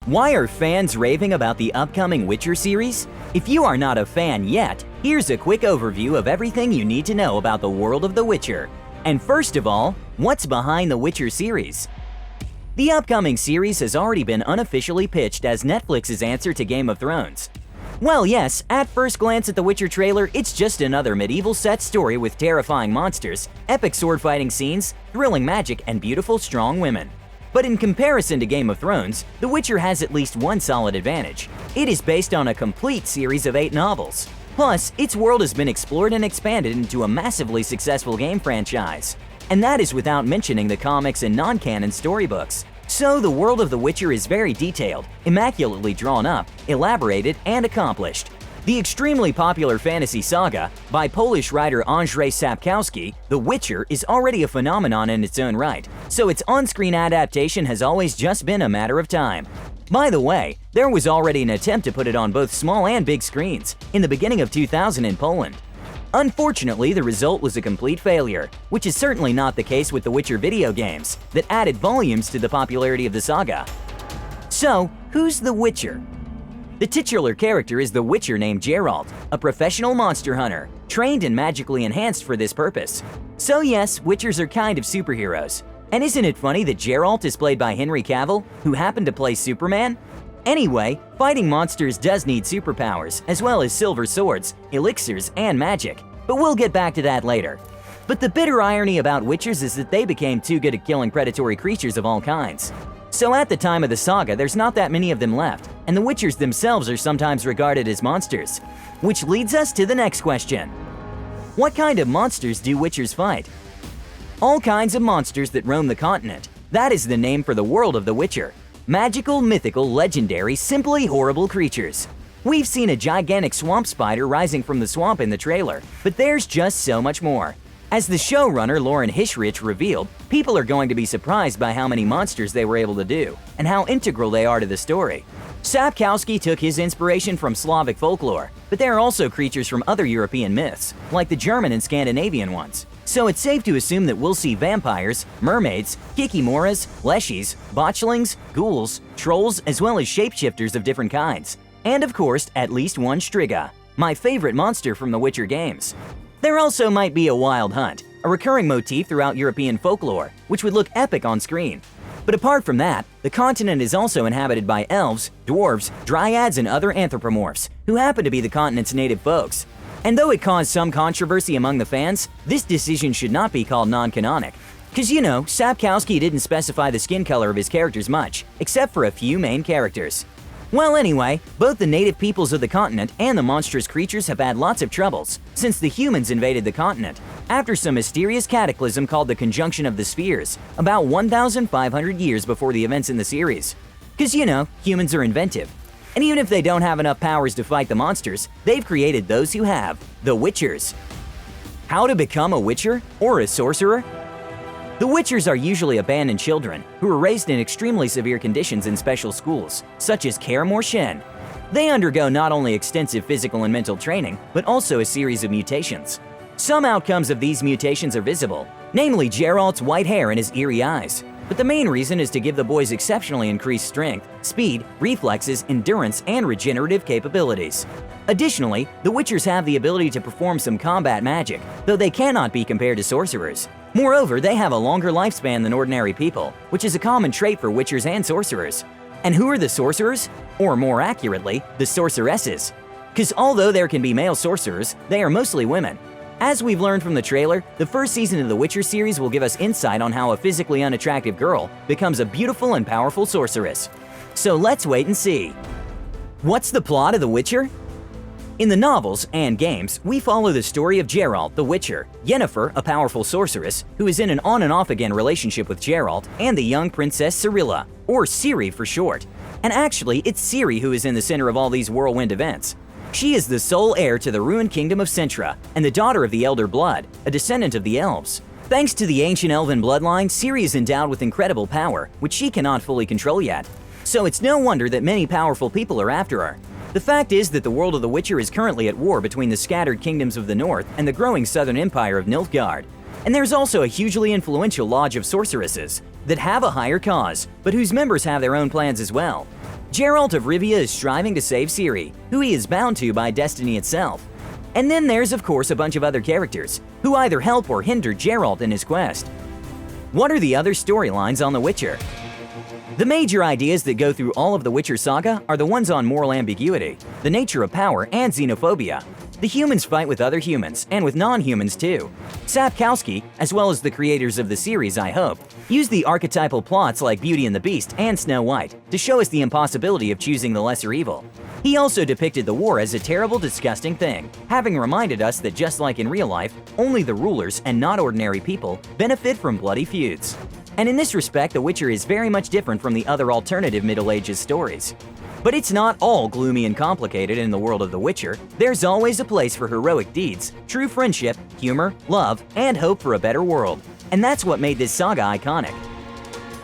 Why are fans raving about the upcoming Witcher series? If you are not a fan yet, here's a quick overview of everything you need to know about the world of The Witcher. And first of all, what's behind the Witcher series? The upcoming series has already been unofficially pitched as Netflix's answer to Game of Thrones. Well, yes, at first glance at the Witcher trailer, it's just another medieval set story with terrifying monsters, epic sword fighting scenes, thrilling magic, and beautiful, strong women. But in comparison to Game of Thrones, The Witcher has at least one solid advantage. It is based on a complete series of 8 novels. Plus, its world has been explored and expanded into a massively successful game franchise. And that is without mentioning the comics and non-canon storybooks. So the world of The Witcher is very detailed, immaculately drawn up, elaborated, and accomplished. The extremely popular fantasy saga by Polish writer Andrzej Sapkowski, The Witcher is already a phenomenon in its own right, so its on-screen adaptation has always just been a matter of time. By the way, there was already an attempt to put it on both small and big screens in the beginning of 2000 in Poland. Unfortunately, the result was a complete failure, which is certainly not the case with The Witcher video games that added volumes to the popularity of the saga. So, who's The Witcher? The titular character is the Witcher named Geralt, a professional monster hunter, trained and magically enhanced for this purpose. So yes, Witchers are kind of superheroes. And isn't it funny that Geralt is played by Henry Cavill, who happened to play Superman? Anyway, fighting monsters does need superpowers, as well as silver swords, elixirs, and magic. But we'll get back to that later. But the bitter irony about Witchers is that they became too good at killing predatory creatures of all kinds. So at the time of the saga, there's not that many of them left, and the Witchers themselves are sometimes regarded as monsters. Which leads us to the next question. What kind of monsters do Witchers fight? All kinds of monsters that roam the continent. That is the name for the world of The Witcher. Magical, mythical, legendary, simply horrible creatures. We've seen a gigantic swamp spider rising from the swamp in the trailer, but there's just so much more. As the showrunner Lauren Hishrich revealed, people are going to be surprised by how many monsters they were able to do, and how integral they are to the story. Sapkowski took his inspiration from Slavic folklore, but there are also creatures from other European myths, like the German and Scandinavian ones. So it's safe to assume that we'll see vampires, mermaids, kikimoras, leshies, botchlings, ghouls, trolls, as well as shapeshifters of different kinds. And of course, at least one striga, my favorite monster from the Witcher games. There also might be a wild hunt, a recurring motif throughout European folklore, which would look epic on screen. But apart from that, the continent is also inhabited by elves, dwarves, dryads, and other anthropomorphs, who happen to be the continent's native folks. And though it caused some controversy among the fans, this decision should not be called non-canonic. Cause you know, Sapkowski didn't specify the skin color of his characters much, except for a few main characters. Well anyway, both the native peoples of the continent and the monstrous creatures have had lots of troubles since the humans invaded the continent, after some mysterious cataclysm called the Conjunction of the Spheres, about 1,500 years before the events in the series. Cause you know, humans are inventive. And even if they don't have enough powers to fight the monsters, they've created those who have, the Witchers. How to become a Witcher or a sorcerer? The Witchers are usually abandoned children who are raised in extremely severe conditions in special schools, such as Kaer Morhen. They undergo not only extensive physical and mental training, but also a series of mutations. Some outcomes of these mutations are visible, namely Geralt's white hair and his eerie eyes. But the main reason is to give the boys exceptionally increased strength, speed, reflexes, endurance, and regenerative capabilities. Additionally, the Witchers have the ability to perform some combat magic, though they cannot be compared to sorcerers. Moreover, they have a longer lifespan than ordinary people, which is a common trait for Witchers and sorcerers. And who are the sorcerers? Or more accurately, the sorceresses. Because although there can be male sorcerers, they are mostly women. As we've learned from the trailer, the first season of the Witcher series will give us insight on how a physically unattractive girl becomes a beautiful and powerful sorceress. So let's wait and see. What's the plot of The Witcher? In the novels and games, we follow the story of Geralt the Witcher, Yennefer, a powerful sorceress, who is in an on and off again relationship with Geralt, and the young princess Cirilla, or Ciri for short. And actually, it's Ciri who is in the center of all these whirlwind events. She is the sole heir to the ruined kingdom of Cintra, and the daughter of the Elder Blood, a descendant of the elves. Thanks to the ancient elven bloodline, Ciri is endowed with incredible power, which she cannot fully control yet. So it's no wonder that many powerful people are after her. The fact is that the world of The Witcher is currently at war between the scattered kingdoms of the north and the growing southern empire of Nilfgaard. And there's also a hugely influential lodge of sorceresses that have a higher cause, but whose members have their own plans as well. Geralt of Rivia is striving to save Ciri, who he is bound to by destiny itself. And then there's of course a bunch of other characters, who either help or hinder Geralt in his quest. What are the other storylines on The Witcher? The major ideas that go through all of the Witcher saga are the ones on moral ambiguity, the nature of power, and xenophobia. The humans fight with other humans, and with non-humans too. Sapkowski, as well as the creators of the series, I hope, used the archetypal plots like Beauty and the Beast and Snow White to show us the impossibility of choosing the lesser evil. He also depicted the war as a terrible, disgusting thing, having reminded us that just like in real life, only the rulers and not ordinary people benefit from bloody feuds. And in this respect, The Witcher is very much different from the other alternative Middle Ages stories. But it's not all gloomy and complicated in the world of The Witcher. There's always a place for heroic deeds, true friendship, humor, love, and hope for a better world. And that's what made this saga iconic.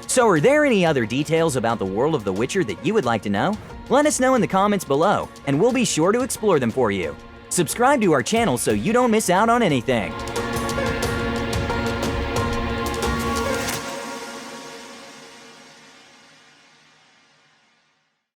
So are there any other details about the world of The Witcher that you would like to know? Let us know in the comments below, and we'll be sure to explore them for you. Subscribe to our channel so you don't miss out on anything.